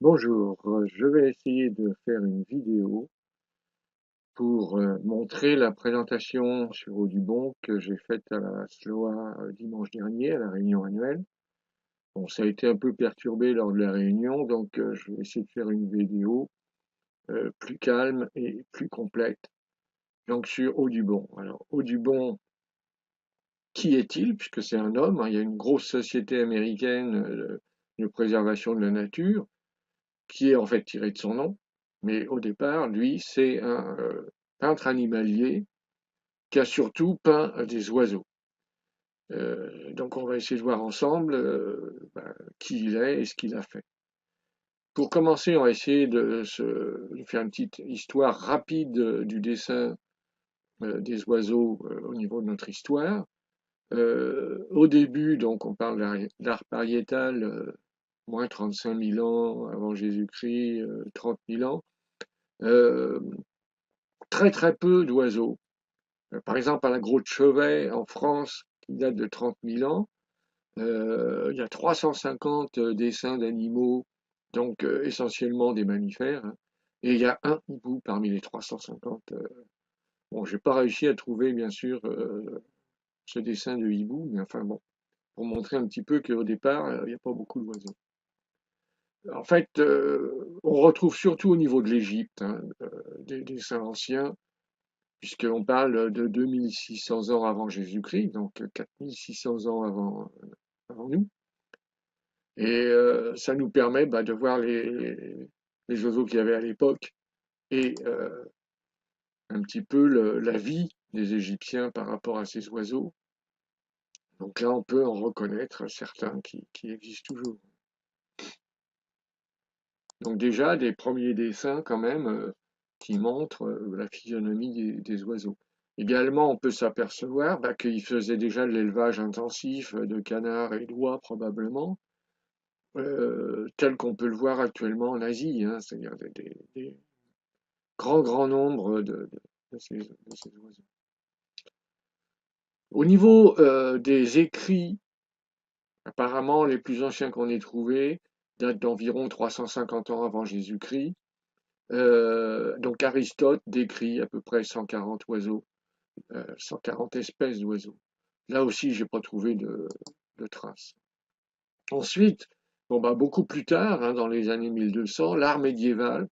Bonjour, je vais essayer de faire une vidéo pour montrer la présentation sur Audubon que j'ai faite à la SLOA dimanche dernier, à la réunion annuelle. Bon, ça a été un peu perturbé lors de la réunion, donc je vais essayer de faire une vidéo plus calme et plus complète. Donc sur Audubon. Alors Audubon, qui est-il? Puisque c'est un homme, hein, il y a une grosse société américaine de préservation de la nature qui est en fait tiré de son nom. Mais au départ, lui, c'est un peintre animalier qui a surtout peint des oiseaux. Donc on va essayer de voir ensemble qui il est et ce qu'il a fait. Pour commencer, on va essayer de faire une petite histoire rapide du dessin des oiseaux au niveau de notre histoire. Au début, donc, on parle de l'art pariétal, moins 35 000 ans avant Jésus-Christ, 30 000 ans. Euh, Très très peu d'oiseaux. Par exemple, à la Grotte Chevet en France, qui date de 30 000 ans, il y a 350 dessins d'animaux, donc essentiellement des mammifères, hein, et il y a un hibou parmi les 350. Bon, j'ai pas réussi à trouver, bien sûr, ce dessin de hibou, mais enfin bon, pour montrer un petit peu qu'au départ, il n'y a pas beaucoup d'oiseaux. En fait, on retrouve surtout au niveau de l'Égypte, hein, des dessins anciens, puisqu'on parle de 2600 ans avant Jésus-Christ, donc 4600 ans avant nous. Et ça nous permet de voir les oiseaux qu'il y avait à l'époque et un petit peu la vie des Égyptiens par rapport à ces oiseaux. Donc là, on peut en reconnaître certains qui existent toujours. Donc déjà, des premiers dessins quand même qui montrent la physionomie des oiseaux. Également, on peut s'apercevoir qu'ils faisaient déjà de l'élevage intensif de canards et d'oies probablement, tel qu'on peut le voir actuellement en Asie, hein, c'est-à-dire des grands nombres de ces oiseaux. Au niveau des écrits, apparemment les plus anciens qu'on ait trouvés datent d'environ 350 ans avant Jésus-Christ. Donc Aristote décrit à peu près 140 oiseaux, 140 espèces d'oiseaux. Là aussi, j'ai pas trouvé de traces. Ensuite, bon, beaucoup plus tard, hein, dans les années 1200, l'art médiéval,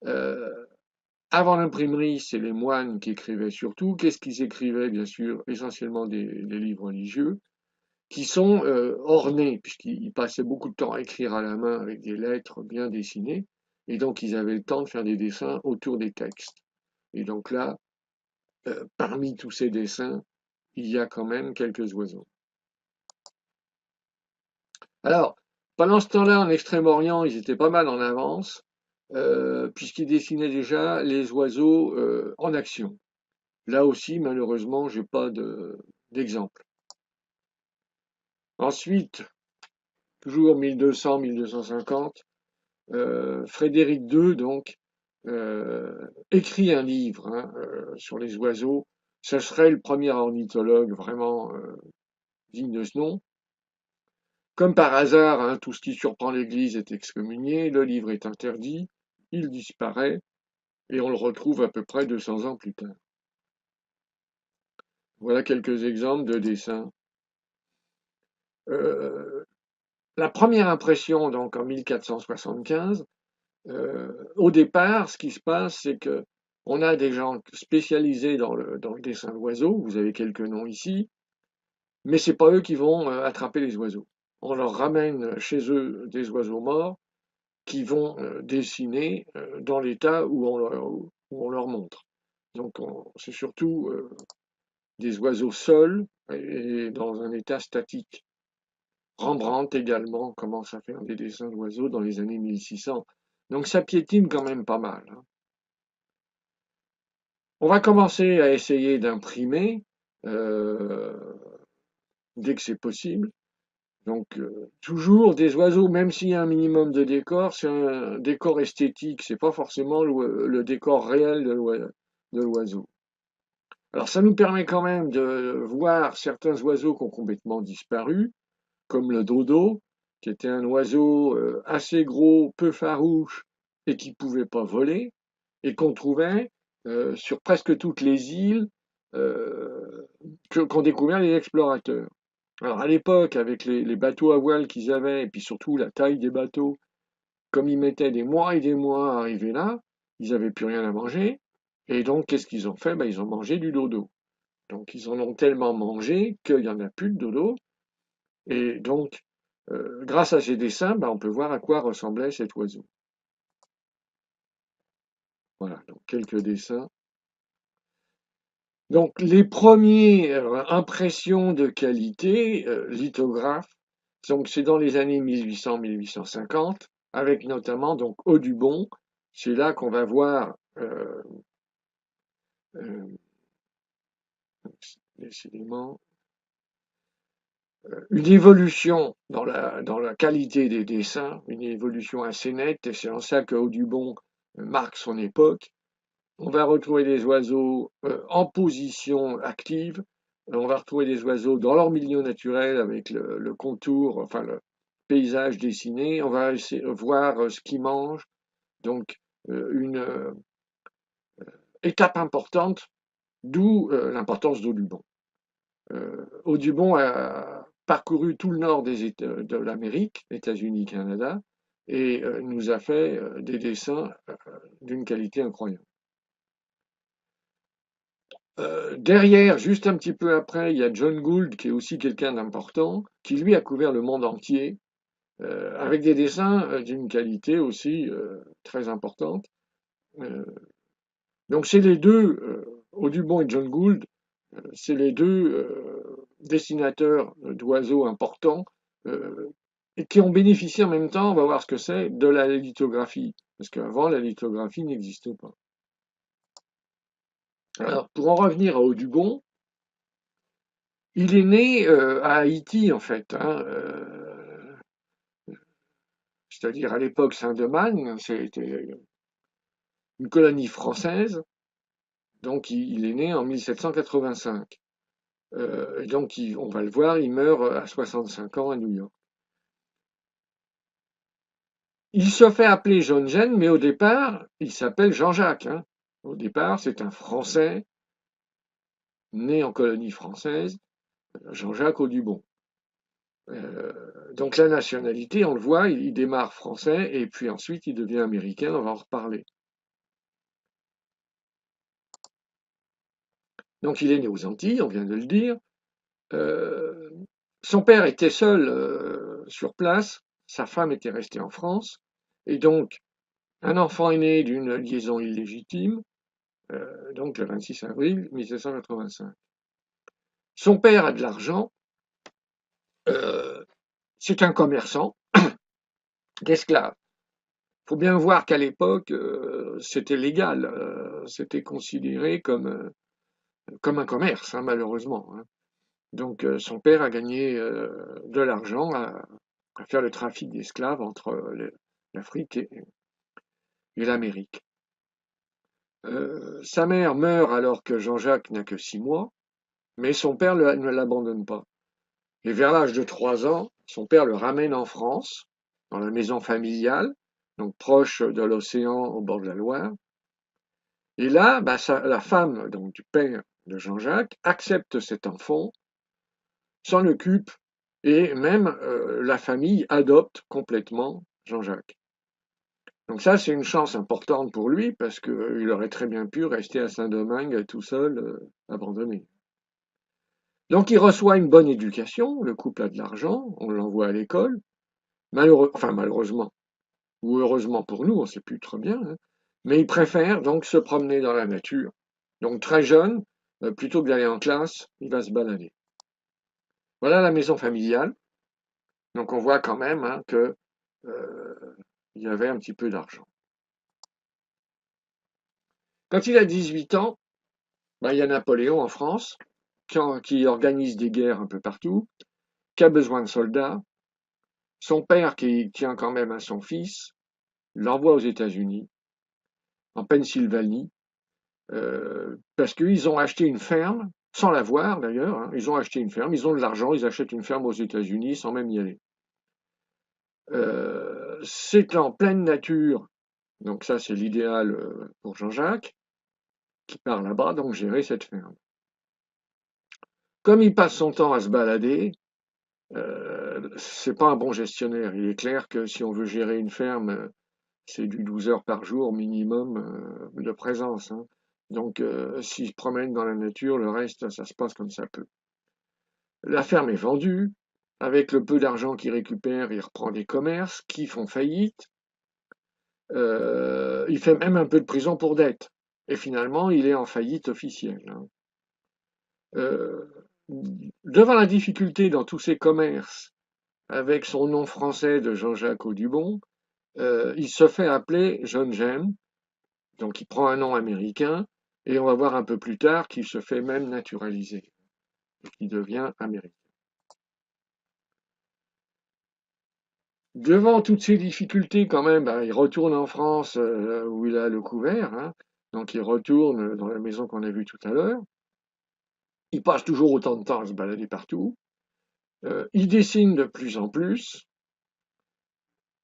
euh, avant l'imprimerie, c'est les moines qui écrivaient surtout. Qu'est-ce qu'ils écrivaient? Bien sûr, essentiellement des livres religieux, qui sont ornés, puisqu'ils passaient beaucoup de temps à écrire à la main avec des lettres bien dessinées, et donc ils avaient le temps de faire des dessins autour des textes. Et donc là, parmi tous ces dessins, il y a quand même quelques oiseaux. Alors, pendant ce temps-là, en Extrême-Orient, ils étaient pas mal en avance, puisqu'ils dessinaient déjà les oiseaux en action. Là aussi, malheureusement, j'ai pas d'exemple. Ensuite, toujours 1200-1250, Frédéric II, donc, écrit un livre, hein, sur les oiseaux. Ce serait le premier ornithologue vraiment digne de ce nom. Comme par hasard, hein, tout ce qui surprend l'Église est excommunié, le livre est interdit, il disparaît, et on le retrouve à peu près 200 ans plus tard. Voilà quelques exemples de dessins. Euh, la première impression, donc en 1475, au départ, ce qui se passe, c'est que on a des gens spécialisés dans le dessin d'oiseaux, vous avez quelques noms ici, mais c'est pas eux qui vont attraper les oiseaux. On leur ramène chez eux des oiseaux morts qui vont dessiner dans l'état où on leur montre. Donc c'est surtout des oiseaux seuls et dans un état statique. Rembrandt également commence à faire des dessins d'oiseaux dans les années 1600. Donc ça piétine quand même pas mal, hein. On va commencer à essayer d'imprimer euh, dès que c'est possible. Donc toujours des oiseaux, même s'il y a un minimum de décor, c'est un décor esthétique, c'est pas forcément le décor réel de l'oiseau. Alors ça nous permet quand même de voir certains oiseaux qui ont complètement disparu, comme le dodo, qui était un oiseau assez gros, peu farouche et qui pouvait pas voler, et qu'on trouvait sur presque toutes les îles qu'ont découvert les explorateurs. Alors à l'époque, avec les bateaux à voile qu'ils avaient, et puis surtout la taille des bateaux, comme ils mettaient des mois et des mois à arriver là, ils n'avaient plus rien à manger. Et donc, qu'est-ce qu'ils ont fait? Ben, ils ont mangé du dodo. Donc, ils en ont tellement mangé qu'il n'y en a plus de dodo. Et donc, grâce à ces dessins, ben, on peut voir à quoi ressemblait cet oiseau. Voilà, donc quelques dessins. Donc, les premières impressions de qualité, lithographes, donc c'est dans les années 1800-1850, avec notamment donc Audubon. C'est là qu'on va voir euh, décidément une évolution dans la qualité des dessins, une évolution assez nette, et c'est en ça que Audubon marque son époque. On va retrouver des oiseaux en position active, on va retrouver des oiseaux dans leur milieu naturel avec le contour, enfin le paysage dessiné, on va essayer de voir ce qu'ils mangent, donc une étape importante, d'où l'importance d'Audubon. Audubon a parcouru tout le nord de l'Amérique, États-Unis, Canada, et nous a fait des dessins d'une qualité incroyable. Derrière, juste un petit peu après, il y a John Gould, qui est aussi quelqu'un d'important, qui lui a couvert le monde entier, avec des dessins d'une qualité aussi très importante. Euh, donc c'est les deux, Audubon et John Gould, c'est les deux dessinateurs d'oiseaux importants et qui ont bénéficié en même temps, on va voir ce que c'est, de la lithographie. Parce qu'avant, la lithographie n'existait pas. Alors, pour en revenir à Audubon, il est né à Haïti, en fait, hein, c'est-à-dire à l'époque Saint-Domingue, c'était une colonie française, donc il est né en 1785. Donc, on va le voir, il meurt à 65 ans à New York. Il se fait appeler John Gene, mais au départ, il s'appelle Jean-Jacques. Hein. Au départ, c'est un Français né en colonie française, Jean-Jacques Audubon. Donc la nationalité, on le voit, il démarre français et puis ensuite il devient américain, on va en reparler. Donc il est né aux Antilles, on vient de le dire. Euh, Son père était seul sur place, sa femme était restée en France, et donc un enfant est né d'une liaison illégitime, donc le 26 avril 1785. Son père a de l'argent, c'est un commerçant d'esclaves. Il faut bien voir qu'à l'époque, c'était légal, c'était considéré comme un commerce, hein, malheureusement. Hein. Donc son père a gagné de l'argent à faire le trafic d'esclaves entre l'Afrique et l'Amérique. Sa mère meurt alors que Jean-Jacques n'a que 6 mois, mais son père ne l'abandonne pas. Et vers l'âge de 3 ans, son père le ramène en France, dans la maison familiale, donc proche de l'océan au bord de la Loire. Et là, bah, la femme donc, du père de Jean-Jacques accepte cet enfant, s'en occupe, et même la famille adopte complètement Jean-Jacques. Donc ça, c'est une chance importante pour lui, parce qu'il aurait très bien pu rester à Saint-Domingue tout seul, abandonné. Donc il reçoit une bonne éducation, le couple a de l'argent, on l'envoie à l'école, malheureusement, ou heureusement pour nous, on ne sait plus trop bien, hein, mais il préfère donc se promener dans la nature. Donc très jeune, plutôt que d'aller en classe, il va se balader. Voilà la maison familiale. Donc on voit quand même hein, que il y avait un petit peu d'argent. Quand il a 18 ans, ben, il y a Napoléon en France qui organise des guerres un peu partout, qui a besoin de soldats. Son père, qui tient quand même à son fils, l'envoie aux États-Unis, en Pennsylvanie, parce qu'ils ont acheté une ferme, sans la voir d'ailleurs, hein, ils ont acheté une ferme, ils ont de l'argent, ils achètent une ferme aux États-Unis sans même y aller. C'est en pleine nature, donc ça c'est l'idéal pour Jean-Jacques, qui part là-bas, donc gérer cette ferme. Comme il passe son temps à se balader, c'est pas un bon gestionnaire. Il est clair que si on veut gérer une ferme, c'est du 12 heures par jour minimum de présence, hein. Donc s'il se promène dans la nature, le reste, ça se passe comme ça peut. La ferme est vendue. Avec le peu d'argent qu'il récupère, il reprend des commerces qui font faillite. Il fait même un peu de prison pour dette. Et finalement, il est en faillite officielle, hein. Euh, Devant la difficulté dans tous ces commerces, avec son nom français de Jean-Jacques Audubon, il se fait appeler John Gem, donc il prend un nom américain, et on va voir un peu plus tard qu'il se fait même naturaliser, et qu'il devient américain. Devant toutes ces difficultés, quand même, il retourne en France où il a le couvert, hein. Donc il retourne dans la maison qu'on a vue tout à l'heure. Il passe toujours autant de temps à se balader partout. Il dessine de plus en plus,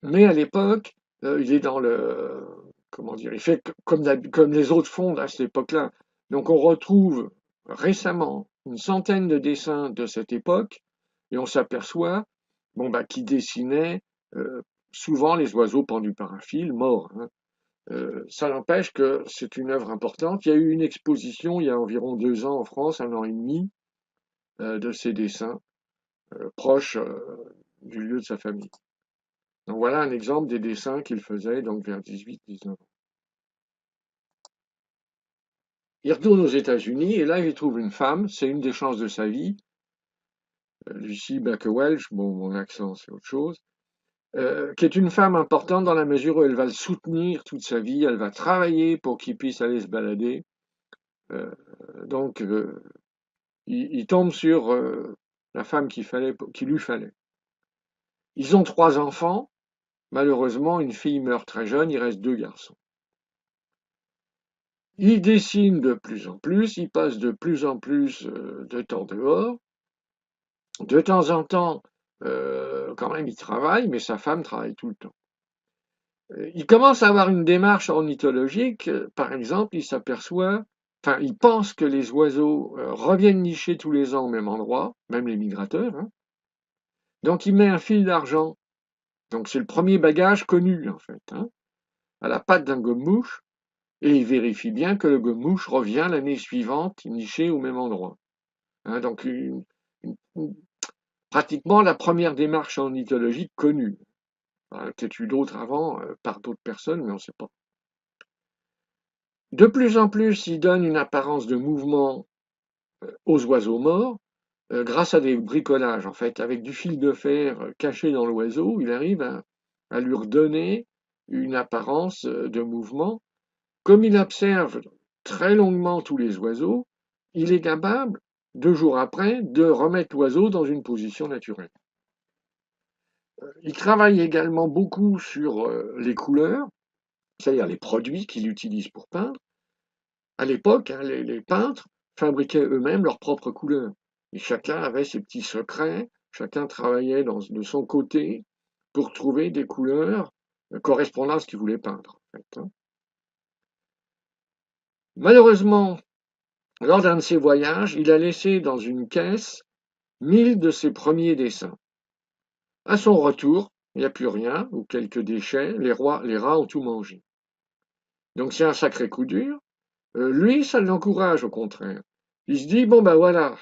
mais à l'époque, il est dans le, comment dire, il fait comme les autres font à cette époque-là. Donc on retrouve récemment une centaine de dessins de cette époque, et on s'aperçoit, bon, qu'il dessinait euh, souvent les oiseaux pendus par un fil, morts, hein. Ça n'empêche que c'est une œuvre importante. Il y a eu une exposition il y a environ 2 ans en France, 1 an et demi, de ses dessins proches du lieu de sa famille. Donc voilà un exemple des dessins qu'il faisait donc vers 18-19 ans. Il retourne aux États-Unis et là il trouve une femme, c'est une des chances de sa vie, Lucy Welch, bon mon accent c'est autre chose, qui est une femme importante dans la mesure où elle va le soutenir toute sa vie, elle va travailler pour qu'il puisse aller se balader. Euh, donc il tombe sur la femme qu'il lui fallait. Ils ont 3 enfants. Malheureusement, une fille meurt très jeune, il reste 2 garçons. Il dessine de plus en plus, il passe de plus en plus de temps dehors. De temps en temps, quand même, il travaille, mais sa femme travaille tout le temps. Il commence à avoir une démarche ornithologique. Par exemple, il s'aperçoit, enfin, il pense que les oiseaux reviennent nicher tous les ans au même endroit, même les migrateurs, hein. Donc, il met un fil d'argent. Donc, c'est le premier bagage connu, en fait, hein, à la patte d'un gomme-mouche. Et il vérifie bien que le gomme-mouche revient l'année suivante nicher au même endroit, hein. Donc, pratiquement la première démarche ornithologique connue. Il y en a peut-être eu d'autres avant par d'autres personnes, mais on ne sait pas. De plus en plus, il donne une apparence de mouvement aux oiseaux morts grâce à des bricolages. En fait, avec du fil de fer caché dans l'oiseau, il arrive à lui redonner une apparence de mouvement. Comme il observe très longuement tous les oiseaux, il est capable, 2 jours après, de remettre l'oiseau dans une position naturelle. Il travaille également beaucoup sur les couleurs, c'est-à-dire les produits qu'il utilise pour peindre. À l'époque, hein, les peintres fabriquaient eux-mêmes leurs propres couleurs. Et chacun avait ses petits secrets, chacun travaillait de son côté pour trouver des couleurs correspondant à ce qu'il voulait peindre, en fait, hein. Malheureusement, lors d'un de ses voyages, il a laissé dans une caisse 1000 de ses premiers dessins. À son retour, il n'y a plus rien, ou quelques déchets, les rats ont tout mangé. Donc c'est un sacré coup dur. Lui, ça l'encourage au contraire. Il se dit, bon ben voilà,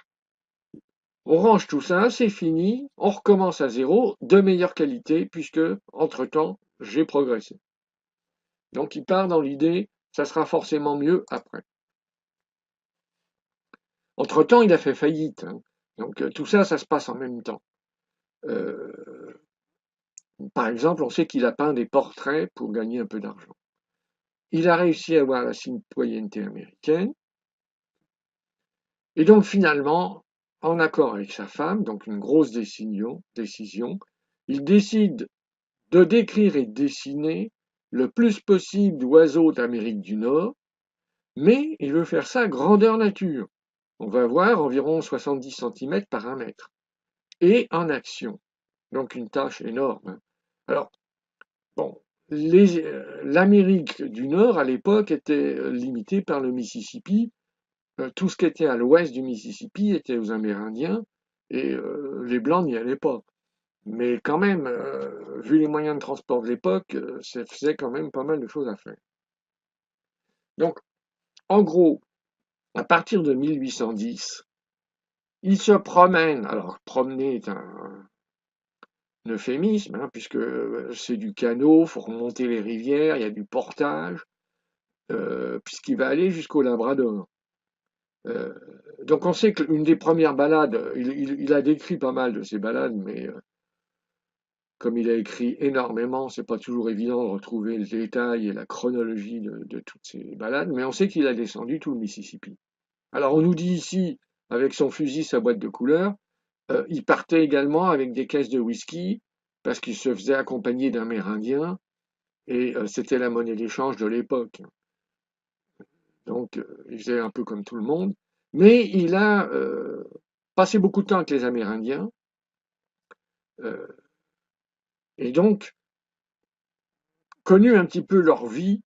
on range tout ça, c'est fini, on recommence à zéro, de meilleure qualité, puisque, entre-temps, j'ai progressé. Donc il part dans l'idée, ça sera forcément mieux après. Entre-temps, il a fait faillite, hein. Donc tout ça, ça se passe en même temps. Euh, Par exemple, on sait qu'il a peint des portraits pour gagner un peu d'argent. Il a réussi à avoir la citoyenneté américaine. Et donc finalement, en accord avec sa femme, donc une grosse décision, il décide de décrire et de dessiner le plus possible d'oiseaux d'Amérique du Nord, mais il veut faire ça grandeur nature. On va voir environ 70 cm par 1 mètre. Et en action. Donc une tâche énorme, hein. Alors, bon, l'Amérique du Nord, à l'époque, était limitée par le Mississippi. Tout ce qui était à l'ouest du Mississippi était aux Amérindiens et les Blancs n'y allaient pas. Mais quand même, vu les moyens de transport de l'époque, ça faisait quand même pas mal de choses à faire. Donc, en gros, à partir de 1810, il se promène. Alors, promener est un euphémisme, hein, puisque c'est du canot, faut remonter les rivières, il y a du portage, puisqu'il va aller jusqu'au Labrador. Euh, donc on sait qu'une des premières balades, il a décrit pas mal de ces balades, mais comme il a écrit énormément, c'est pas toujours évident de retrouver le détail et la chronologie de toutes ces balades, mais on sait qu'il a descendu tout le Mississippi. Alors on nous dit ici, avec son fusil, sa boîte de couleurs, il partait également avec des caisses de whisky, parce qu'il se faisait accompagner d'Amérindiens, et c'était la monnaie d'échange de l'époque. Donc il faisait un peu comme tout le monde, mais il a passé beaucoup de temps avec les Amérindiens, euh, et donc connu un petit peu leur vie,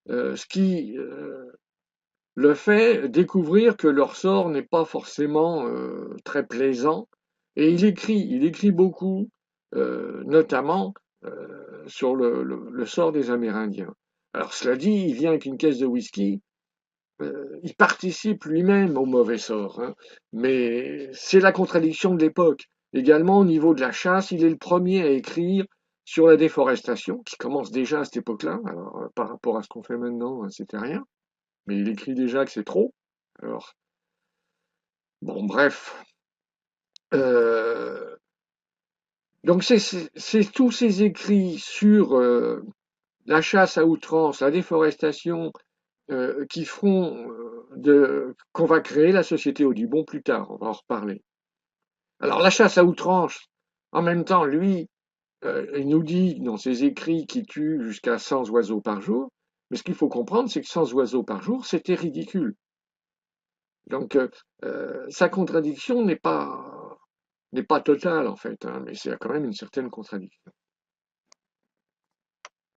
ce qui le fait découvrir que leur sort n'est pas forcément très plaisant. Et il écrit beaucoup, notamment sur le sort des Amérindiens. Alors cela dit, il vient avec une caisse de whisky, il participe lui-même au mauvais sort, hein, mais c'est la contradiction de l'époque. Également au niveau de la chasse, il est le premier à écrire sur la déforestation, qui commence déjà à cette époque-là. Alors par rapport à ce qu'on fait maintenant, c'était rien, mais il écrit déjà que c'est trop. Alors bon, bref. Euh, donc c'est tous ces écrits sur la chasse à outrance, la déforestation, qui feront qu'on va créer la société Audubon plus tard. On va en reparler. Alors la chasse à outrance, en même temps, lui, il nous dit dans ses écrits qu'il tue jusqu'à 100 oiseaux par jour. Mais ce qu'il faut comprendre, c'est que 100 oiseaux par jour, c'était ridicule. Donc sa contradiction n'est pas totale en fait, hein, mais c'est quand même une certaine contradiction.